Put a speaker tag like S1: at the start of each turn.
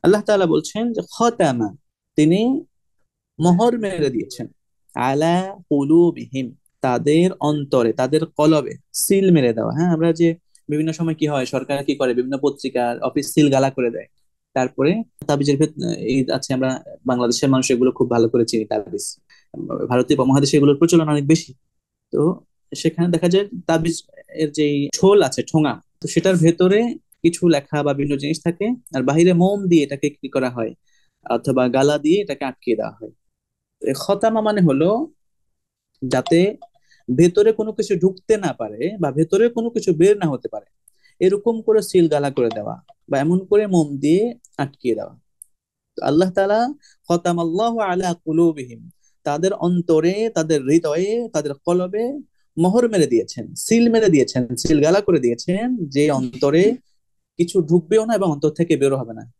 S1: আল্লাহ তাআলা বলছেন যে খতামা, তিনি মোহর মেরে দিয়েছেন, আলা কুলুবিহিম, তাদের অন্তরে, তাদের কলবে সিল মেরে দেওয়া। হ্যাঁ, আমরা যে বিভিন্ন সময় কি হয়, সরকার কি করে, বিভিন্ন পত্রিকার অফিস সিল গালা করে দেয়। তারপরে তাবিজের এই আছে, আমরা বাংলাদেশের মানুষ এগুলো খুব ভালো করে চিনি, তাবিজ। ভারতীয় উপমহাদেশে এগুলোর প্রচলন অনেক বেশি। তো সেখানে দেখা যায় তাবিজ এর যে ছোল আছে, ঠোঙা, তো সেটার ভেতরে কিছু লেখা বা বিভিন্ন জিনিস থাকে, আর বাহিরে মোম দিয়ে এটাকে কি করা হয়, অথবা গালা দিয়ে এটাকে আটকিয়ে দেওয়া হয়। এ খতামা মানে হলো যাতে ভেতরে কোনো কিছু ঢুকতে না পারে বা ভেতরে কোনো কিছু বের না হতে পারে, এরকম করে সিল গালা করে দেওয়া, বা এমন করে মোম দিয়ে আটকিয়ে দেওয়া। তো আল্লাহ তাআলা খতাম আল্লাহু আলা কুলুবিহিম, তাদের অন্তরে, তাদের হৃদয়ে, তাদের কলবে মোহর মেরে দিয়েছেন, সিল মেরে দিয়েছেন, সিল গালা করে দিয়েছেন, যে অন্তরে কিছু ঢুকবেও না এবং অন্তর থেকে বেরো হবে না।